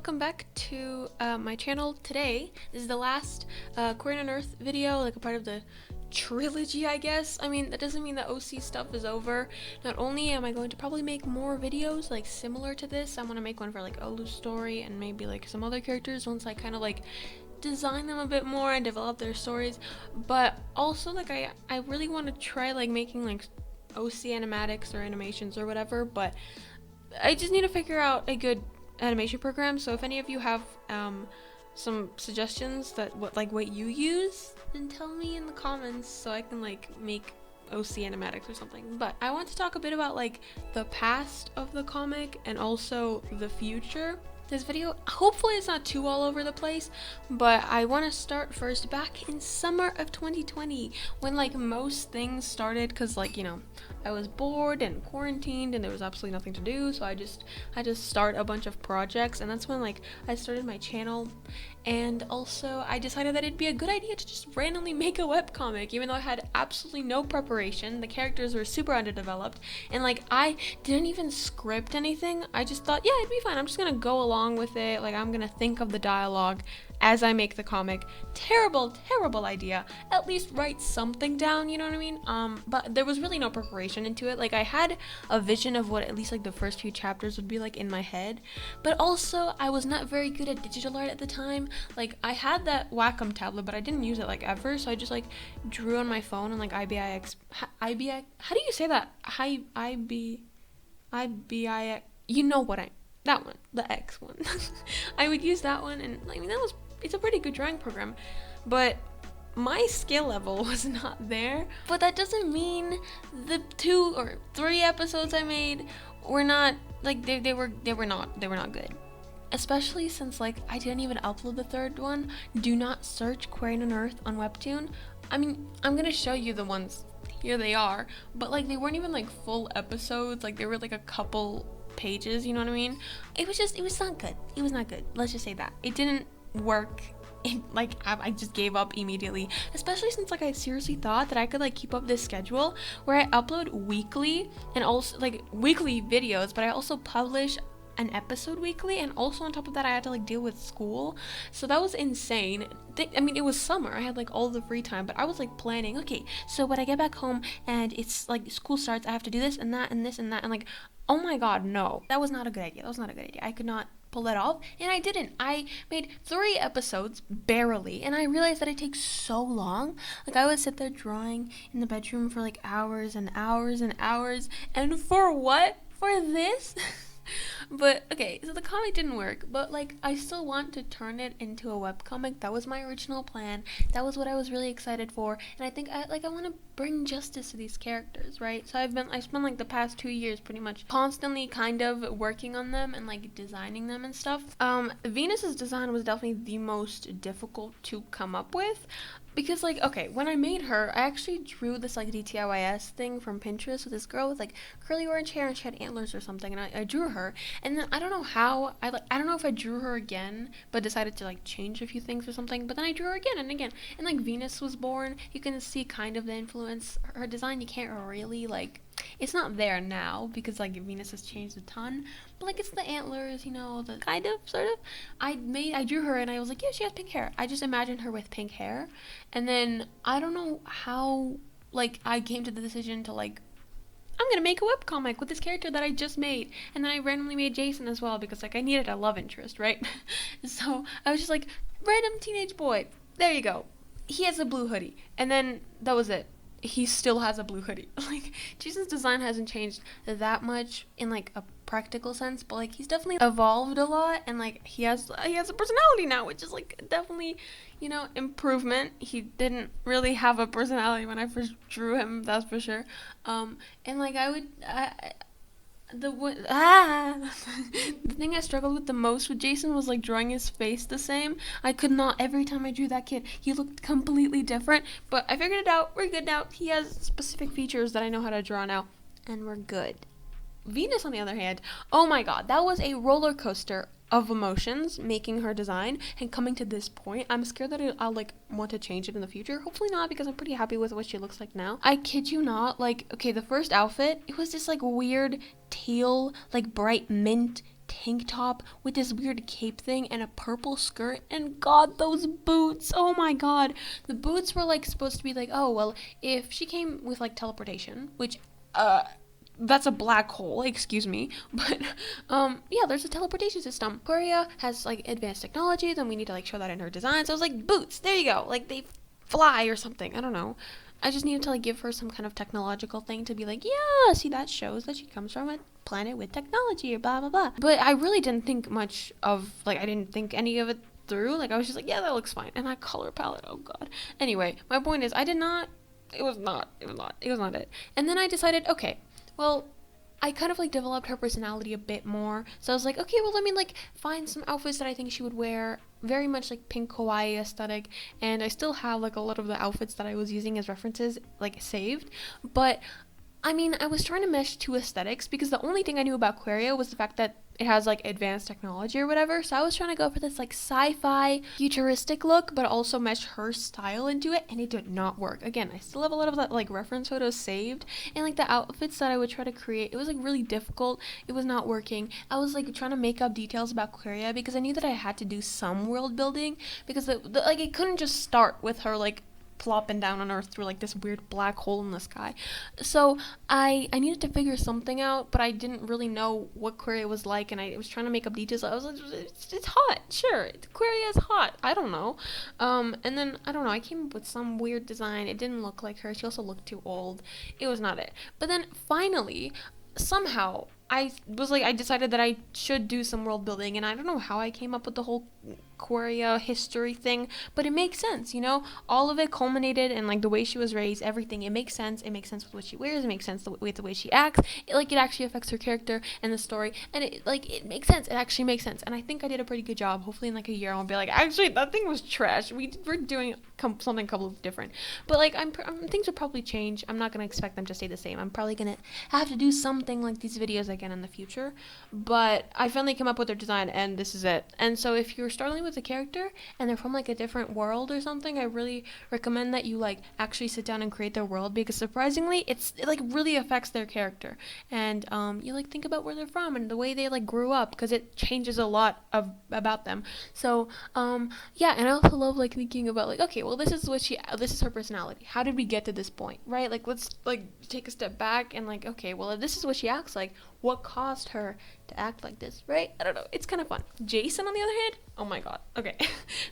welcome back to my channel. Today is the last QUARIAN on Earth video, like a part of the trilogy, I guess. I mean, that doesn't mean the OC stuff is over. Not only am I going to probably make more videos like similar to this, I want to make one for like Olu's story and maybe like some other characters once I kind of like design them a bit more and develop their stories. But also like I really want to try like making like OC animatics or animations or whatever, but I just need to figure out a good animation program. So if any of you have some suggestions that what you use, then tell me in the comments so I can like make OC animatics or something. But I want to talk a bit about like the past of the comic and also the future. This video, hopefully it's not too all over the place, but I want to start first back in summer of 2020 when like most things started, because like, you know, I was bored and quarantined and there was absolutely nothing to do, so I just start a bunch of projects, and that's when like I started my channel. And also I decided that it'd be a good idea to just randomly make a webcomic, even though I had absolutely no preparation. The characters were super underdeveloped, and like I didn't even script anything. I just thought, yeah, it'd be fine, I'm just gonna go along with it, like I'm gonna think of the dialogue as I make the comic. Terrible idea. At least write something down, you know what I mean? But there was really no preparation into it. Like I had a vision of what at least like the first few chapters would be like in my head, but also I was not very good at digital art at the time. Like I had that Wacom tablet, but I didn't use it like ever, so I just like drew on my phone and like how do you say that? You know what that one, the X one. I would use that one, and I mean it's a pretty good drawing program, but my skill level was not there. But that doesn't mean the 2 or 3 episodes I made were not like they were not good. Especially since like I didn't even upload the 3rd one. Do not search QUARIAN on Earth on Webtoon. I mean, I'm gonna show you the ones, here they are, but like they weren't even like full episodes, like they were like a couple pages, you know what I mean? It was not good. It was not good. Let's just say that. It didn't work. I just gave up immediately, especially since like I seriously thought that I could like keep up this schedule where I upload weekly and also like weekly videos, but I also publish an episode weekly, and also on top of that I had to like deal with school, so that was insane. I mean, it was summer, I had like all the free time, but I was like planning, okay, so when I get back home and it's like school starts, I have to do this and that and this and that, and like, oh my god, no, that was not a good idea. I could not pull it off, and I didn't. I made 3 episodes barely, and I realized that it takes so long. Like I would sit there drawing in the bedroom for like hours and hours and hours, and for what? For this? But okay, so the comic didn't work, but like I still want to turn it into a webcomic. That was my original plan. That was what I was really excited for, and I think I want to bring justice to these characters, right? So I spent like the past 2 years pretty much constantly kind of working on them and like designing them and stuff. Venus's design was definitely the most difficult to come up with, because like, okay, when I made her, I actually drew this like DTIYS thing from Pinterest with this girl with like curly orange hair, and she had antlers or something, and I drew her, and then I don't know how, I don't know if I drew her again but decided to like change a few things or something, but then I drew her again and again, and like Venus was born. You can see kind of the influence. Her design, you can't really like, it's not there now because like Venus has changed a ton, but like it's the antlers, you know, the kind of sort of. I drew her and I was like, yeah, she has pink hair. I just imagined her with pink hair, and then I don't know how like I came to the decision to like, I'm gonna make a webcomic with this character that I just made, and then I randomly made Jason as well because like I needed a love interest, right? So I was just like, random teenage boy, there you go, he has a blue hoodie, and then that was it. He still has a blue hoodie. Like Jason's design hasn't changed that much in like a practical sense, but like he's definitely evolved a lot, and like he has a personality now, which is like definitely, you know, improvement. He didn't really have a personality when I first drew him, that's for sure. And like the thing I struggled with the most with Jason was like drawing his face the same. I could not. Every time I drew that kid, he looked completely different, but I figured it out. We're good now. He has specific features that I know how to draw now, and we're good. Venus, on the other hand, oh my god, that was a roller coaster of emotions making her design and coming to this point. I'm scared that I'll like want to change it in the future. Hopefully not, because I'm pretty happy with what she looks like now. I kid you not, like, okay, the first outfit, it was this like weird teal, like bright mint tank top with this weird cape thing and a purple skirt, and god, those boots, oh my god. The boots were like supposed to be like, oh well, if she came with like teleportation, which that's a black hole, excuse me, but yeah, there's a teleportation system. Quaria has like advanced technology, then we need to like show that in her design. So I was like, boots, there you go, like they fly or something, I don't know. I just needed to like give her some kind of technological thing to be like, yeah, see, that shows that she comes from a planet with technology or blah blah blah. But I really didn't think much of, like, I didn't think any of it through. Like, I was just like, yeah, that looks fine. And that color palette, oh god. Anyway, my point is, it was not it. And then I decided, okay, well, I kind of like developed her personality a bit more. So I was like, okay, well, let me like find some outfits that I think she would wear, very much like pink kawaii aesthetic. And I still have like a lot of the outfits that I was using as references like saved. But I mean, I was trying to mesh two aesthetics because the only thing I knew about Quaria was the fact that it has like advanced technology or whatever. So I was trying to go for this like sci-fi futuristic look, but also mesh her style into it, and it did not work. Again, I still have a lot of that like reference photos saved, and like the outfits that I would try to create, it was like really difficult. It was not working. I was like trying to make up details about Quaria because I knew that I had to do some world building, because like it couldn't just start with her like plopping down on Earth through like this weird black hole in the sky. So I needed to figure something out, but I didn't really know what Quaria was like, and I was trying to make up details. I was like, it's hot, sure, Quaria is hot, I don't know. And then I don't know, I came up with some weird design. It didn't look like her. She also looked too old. It was not it. But then finally, somehow I decided that I should do some world building, and I don't know how I came up with the whole Quaria history thing, but it makes sense, you know? All of it culminated in like the way she was raised, everything. It makes sense. It makes sense with what she wears. It makes sense with the way she acts. It actually affects her character and the story, and it makes sense. It actually makes sense, and I think I did a pretty good job. Hopefully in like a year I'll be like, actually that thing was trash. We're doing something completely different. But like things will probably change. I'm not gonna expect them to stay the same. I'm probably gonna have to do something like these videos again in the future, but I finally came up with their design, and this is it. And so if you're starting with a character and they're from like a different world or something, I really recommend that you like actually sit down and create their world, because surprisingly it like really affects their character, and you like think about where they're from and the way they like grew up, because it changes a lot about them. So yeah, and I also love like thinking about like, okay, well, this is her personality. How did we get to this point, right? Like, let's like take a step back and like, okay, well, if this is what she acts like, what caused her to act like this, right? I don't know. It's kind of fun. Jason, on the other hand, oh my god. Okay.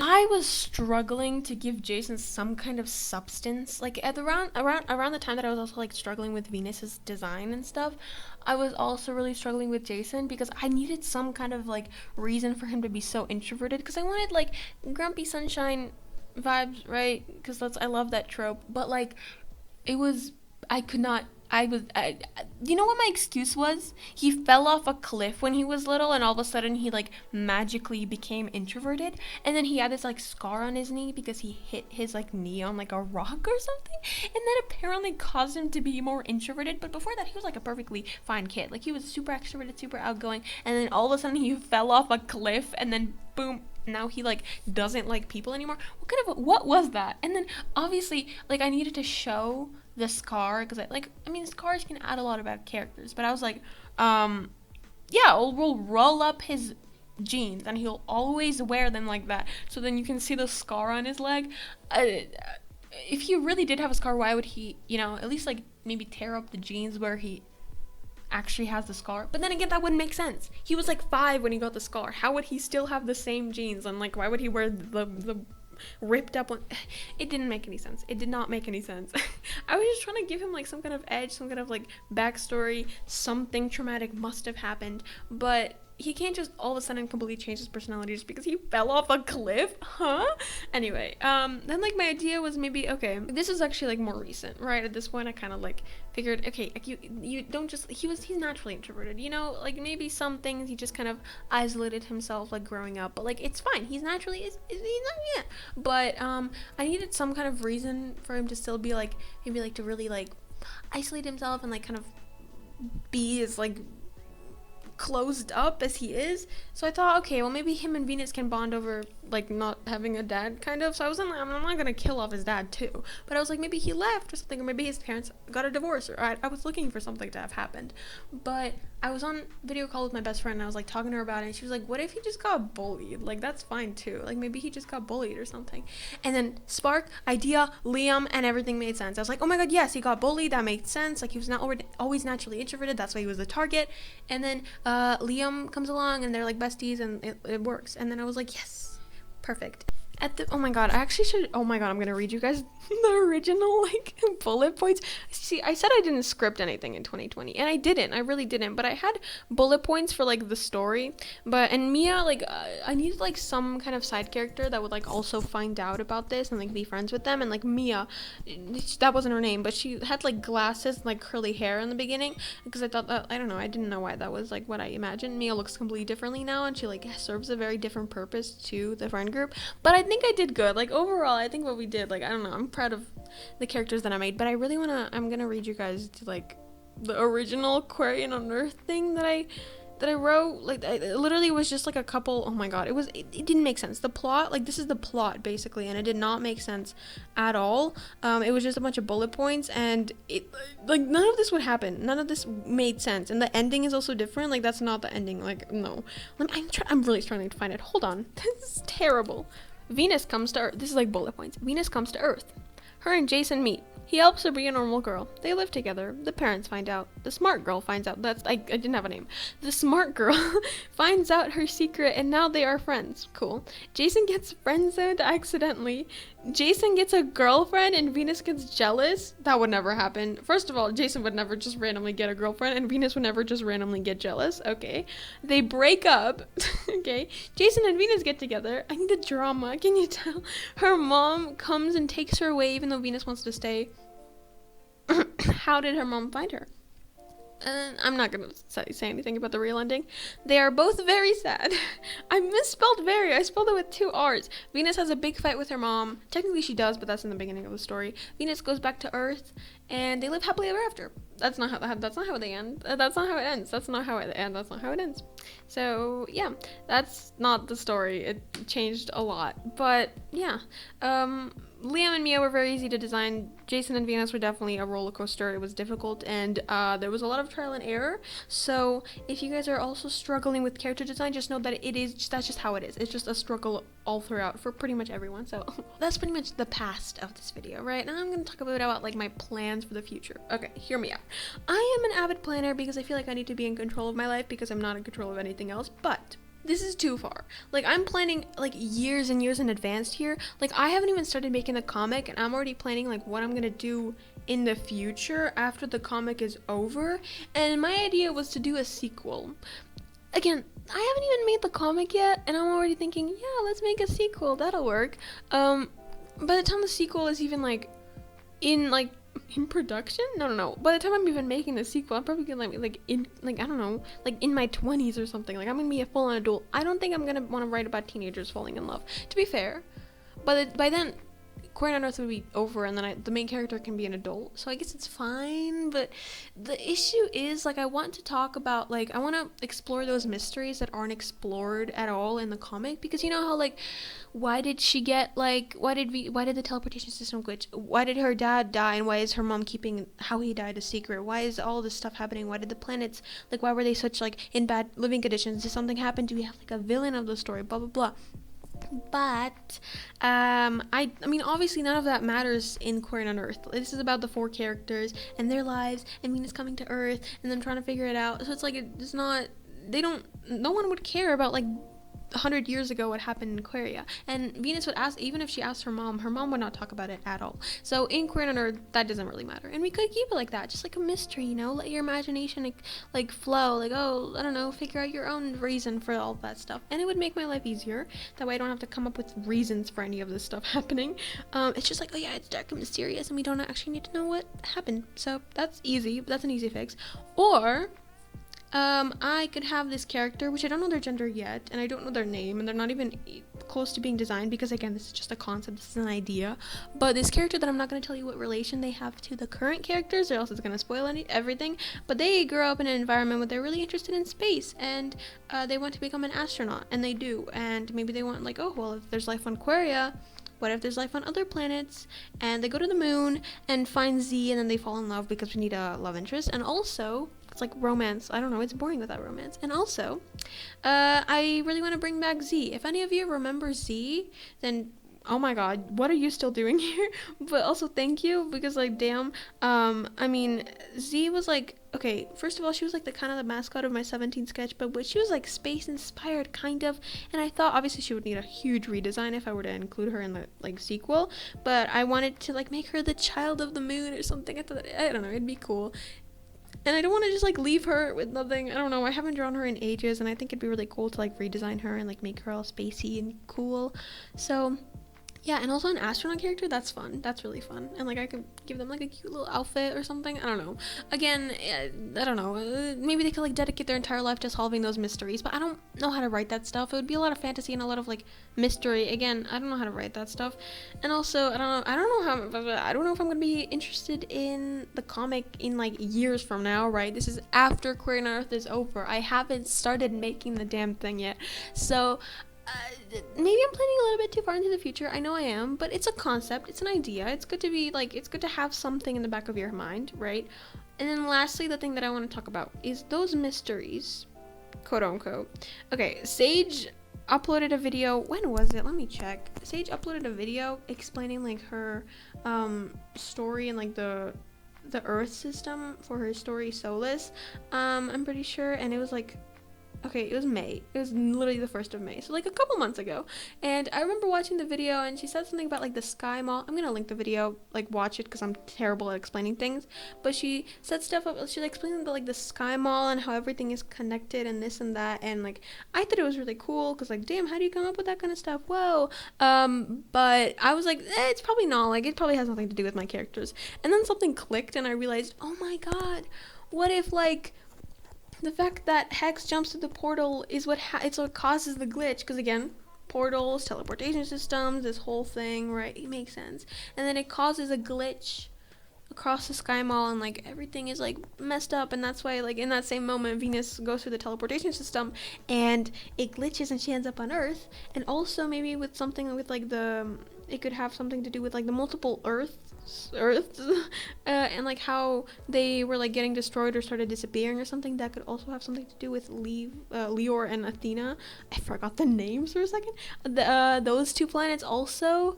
I was struggling to give Jason some kind of substance. Like at around the time that I was also like struggling with Venus's design and stuff, I was also really struggling with Jason because I needed some kind of like reason for him to be so introverted, because I wanted like grumpy sunshine vibes, right? Because I love that trope. But like it was, you know what my excuse was? He fell off a cliff when he was little, and all of a sudden he like magically became introverted, and then he had this like scar on his knee because he hit his like knee on like a rock or something, and that apparently caused him to be more introverted. But before that, he was like a perfectly fine kid. Like he was super extroverted, super outgoing, and then all of a sudden he fell off a cliff, and then boom, now he like doesn't like people anymore. What was that? And then obviously like I needed to show the scar, because I mean scars can add a lot about characters, but I was like, yeah, we'll roll up his jeans and he'll always wear them like that, so then you can see the scar on his leg. If he really did have a scar, why would he, you know, at least like maybe tear up the jeans where he actually has the scar? But then again, that wouldn't make sense. He was like 5 when he got the scar. How would he still have the same jeans, and like why would he wear the ripped up one? It didn't make any sense. It did not make any sense. I was just trying to give him like some kind of edge, some kind of like backstory. Something traumatic must have happened, but he can't just all of a sudden completely change his personality just because he fell off a cliff, huh? Anyway, then like my idea was maybe, okay, this is actually like more recent, right? At this point I kind of like figured, okay, like you don't just, he's naturally introverted, you know, like maybe some things he just kind of isolated himself like growing up, but like it's fine, he's naturally he's not, yeah. But I needed some kind of reason for him to still be like, maybe like to really like isolate himself and like kind of be as like closed up as he is. So I thought, okay, well maybe him and Venus can bond over like not having a dad, kind of. So I wasn't like, I'm not gonna kill off his dad too, but I was like, maybe he left or something, or maybe his parents got a divorce, or I was looking for something to have happened. But I was on video call with my best friend, and I was like talking to her about it, and she was like, what if he just got bullied? Like, that's fine too, like maybe he just got bullied or something. And then spark, idea, Liam, and everything made sense. I was like, oh my god, yes, he got bullied, that made sense. Like, he was not always naturally introverted, that's why he was the target. And then Liam comes along, and they're like besties, and it works. And then I was like, yes, perfect. Oh my god, I actually should, oh my god, I'm gonna read you guys the original, like, bullet points. See, I said I didn't script anything in 2020, and I didn't, I really didn't, but I had bullet points for, like, the story, and Mia, like, I needed, like, some kind of side character that would, like, also find out about this and, like, be friends with them, and, like, Mia, that wasn't her name, but she had, like, glasses and, like, curly hair in the beginning, because I thought that, I don't know, I didn't know why that was, like, what I imagined. Mia looks completely differently now, and she, like, serves a very different purpose to the friend group, but I think I did good. Like, overall, I think what we did, like, I don't know, I'm proud of the characters that I made, but I really I'm gonna read you guys to, like, the original QUARIAN on Earth thing that I wrote. Like, it literally was just, like, a couple, oh my god, it didn't make sense. The plot, like, this is the plot, basically, and it did not make sense at all. It was just a bunch of bullet points, and it, like, none of this would happen. None of this made sense, and the ending is also different. Like, that's not the ending, like, no. I'm really struggling to find it. Hold on. This is terrible. Venus comes to Earth. This is like bullet points. Venus comes to Earth. Her and Jason meet. He helps her be a normal girl. They live together. The parents find out. The smart girl finds out. I didn't have a name. The smart girl finds out her secret, and now they are friends. Cool. Jason gets friend-zoned accidentally. Jason gets a girlfriend, and Venus gets jealous. That would never happen. First of all, Jason would never just randomly get a girlfriend, and Venus would never just randomly get jealous. Okay. They break up. Okay. Jason and Venus get together. I need the drama. Can you tell? Her mom comes and takes her away, even though Venus wants to stay. How did her mom find her? I'm not gonna say anything about the real ending. They are both very sad. I misspelled very. I spelled it with 2 R's. Venus has a big fight with her mom. Technically she does, but that's in the beginning of the story. Venus goes back to Earth, and they live happily ever after. That's not how they end. That's not how it ends. That's not how it ends. That's not how it ends. So yeah, that's not the story. It changed a lot, but yeah. Liam and Mia were very easy to design. Jason and Venus were definitely a roller coaster. It was difficult, and there was a lot of trial and error. So if you guys are also struggling with character design, just know that that's just how it is. It's just a struggle all throughout for pretty much everyone. So that's pretty much the past of this video, right? Now I'm gonna talk a bit about, like, my plans for the future. Okay, hear me out. I am an avid planner because I feel like I need to be in control of my life because I'm not in control of anything else, but this is too far. Like, I'm planning, like, years and years in advance here. Like, I haven't even started making the comic, and I'm already planning, like, what I'm gonna do in the future after the comic is over. And my idea was to do a sequel. Again, I haven't even made the comic yet, and I'm already thinking, yeah, let's make a sequel, that'll work. By the time the sequel is even, like, in production? No. By the time I'm even making the sequel, I'm probably gonna I don't know, like in my 20s or something. Like, I'm gonna be a full-on adult. I don't think I'm gonna want to write about teenagers falling in love. To be fair, but by then, QUARIAN on Earth would be over, and then the main character can be an adult. So I guess it's fine. But the issue is, like, I want to talk about, like, I want to explore those mysteries that aren't explored at all in the comic, because you know how, like, why did she get, like, why did the teleportation system glitch? Why did her dad die, and why is her mom keeping how he died a secret? Why is all this stuff happening? Why did the planets, like, why were they such, like, in bad living conditions? Did something happen? Do we have, like, a villain of the story? Blah blah blah. But I mean, obviously none of that matters in QUARIAN on Earth. This is about the 4 characters and their lives, and Venus coming to Earth and them trying to figure it out. So it's like, it's not, no one would care about, like, 100 years ago what happened in Aquaria. And Venus would ask, even if she asked her mom would not talk about it at all. So in QUARIAN on Earth, that doesn't really matter. And we could keep it like that, just like a mystery, you know, let your imagination like flow, like, oh, I don't know, figure out your own reason for all that stuff. And it would make my life easier. That way I don't have to come up with reasons for any of this stuff happening. It's just like, oh yeah, it's dark and mysterious and we don't actually need to know what happened. So that's easy. That's an easy fix. Or I could have this character, which I don't know their gender yet, and I don't know their name, and they're not even close to being designed, because again, this is just a concept, this is an idea. But this character that I'm not going to tell you what relation they have to the current characters, or else it's going to spoil everything, but they grew up in an environment where they're really interested in space, and they want to become an astronaut, and they do, and maybe they want, like, oh, well, if there's life on Quaria, what if there's life on other planets? And they go to the moon and find Z, and then they fall in love because we need a love interest. And also, it's like romance. I don't know, it's boring without romance. And also, I really want to bring back Z. If any of you remember Z, then oh my god, what are you still doing here? But also thank you, because like damn, I mean, Z was like, okay, first of all, she was like the kind of the mascot of my 17 sketchbook, but she was like space inspired kind of, and I thought obviously she would need a huge redesign if I were to include her in the like sequel, but I wanted to like make her the child of the moon or something. I thought, I don't know, it'd be cool. And I don't want to just like leave her with nothing. I don't know, I haven't drawn her in ages, and I think it'd be really cool to like redesign her and like make her all spacey and cool. So yeah, and also an astronaut character, that's fun. That's really fun. And like I could give them like a cute little outfit or something. I don't know. Again, I don't know. Maybe they could like dedicate their entire life to solving those mysteries, but I don't know how to write that stuff. It would be a lot of fantasy and a lot of like mystery. Again, I don't know how to write that stuff. And also, I don't know if I'm gonna be interested in the comic in like years from now, right? This is after QUARIAN on Earth is over. I haven't started making the damn thing yet. So maybe I'm planning a little bit too far into the future. I know I am, but it's a concept, it's an idea. It's good to be like, it's good to have something in the back of your mind, right? And then lastly, the thing that I want to talk about is those mysteries, quote unquote. Okay, Sage uploaded a video. When was it? Let me check. Sage uploaded a video explaining like her story and like the Earth system for her story Solus. I'm pretty sure, and it was like, okay, it was May. It was literally the 1st of May, so like a couple months ago. And I remember watching the video, and she said something about like the Sky Mall. I'm gonna link the video, like watch it, because I'm terrible at explaining things. But she said stuff about, she like explained about like the Sky Mall and how everything is connected and this and that. And like I thought it was really cool, because like damn, how do you come up with that kind of stuff? Whoa. But I was like, it's probably not. Like it probably has nothing to do with my characters. And then something clicked, and I realized, oh my god, what if like the fact that Hex jumps through the portal is what it's what causes the glitch, because again, portals, teleportation systems, this whole thing, right? It makes sense. And then it causes a glitch across the Sky Mall, and like everything is like messed up, and that's why like in that same moment Venus goes through the teleportation system and it glitches and she ends up on Earth. And also maybe with something with like it could have something to do with like the multiple Earths and like how they were like getting destroyed or started disappearing or something. That could also have something to do with Leor and Athena. I forgot the names for a second. Those two planets also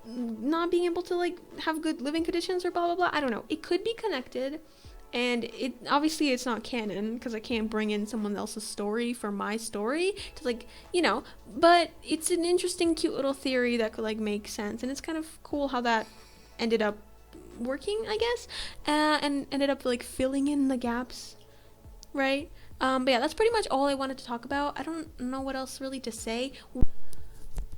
not being able to like have good living conditions or blah blah blah. I don't know, it could be connected, and it obviously it's not canon because I can't bring in someone else's story for my story to like, you know, but it's an interesting cute little theory that could like make sense, and it's kind of cool how that ended up working, I guess, and ended up like filling in the gaps, right? But yeah, that's pretty much all I wanted to talk about. I don't know what else really to say.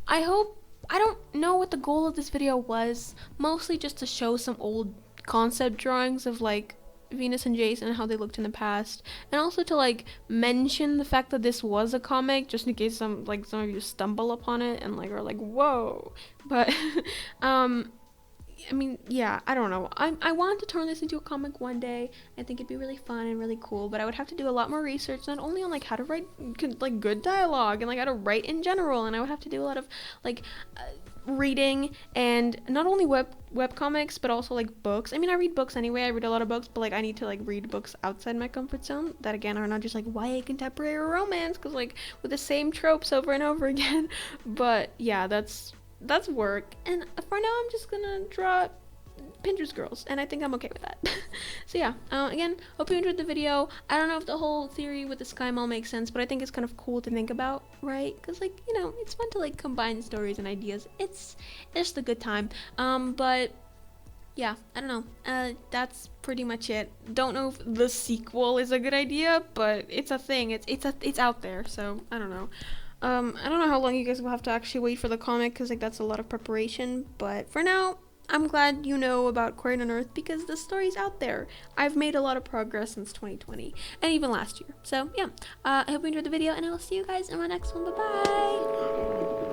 I don't know what the goal of this video was, mostly just to show some old concept drawings of like Venus and Jason and how they looked in the past, and also to like mention the fact that this was a comic, just in case some of you stumble upon it and like are like whoa. But I mean, yeah, I don't know. I want to turn this into a comic one day. I think it'd be really fun and really cool, but I would have to do a lot more research, not only on like how to write like good dialogue and like how to write in general, and I would have to do a lot of like reading, and not only web comics but also like books. I mean, I read books anyway. I read a lot of books, but like I need to like read books outside my comfort zone that again are not just like YA contemporary romance, because like with the same tropes over and over again. But yeah, that's work, and for now I'm just gonna draw Pinterest girls, and I think I'm okay with that. So yeah, again, hope you enjoyed the video. I don't know if the whole theory with the Sky Mall makes sense, but I think it's kind of cool to think about, right? Because like, you know, it's fun to like combine stories and ideas. It's just a good time. But yeah, I don't know, that's pretty much it. Don't know if the sequel is a good idea, but it's a thing. It's out there, so I don't know. I don't know how long you guys will have to actually wait for the comic, because like that's a lot of preparation, but for now I'm glad you know about QUARIAN on Earth because the story's out there. I've made a lot of progress since 2020 and even last year. So yeah, I hope you enjoyed the video and I will see you guys in my next one. Bye bye.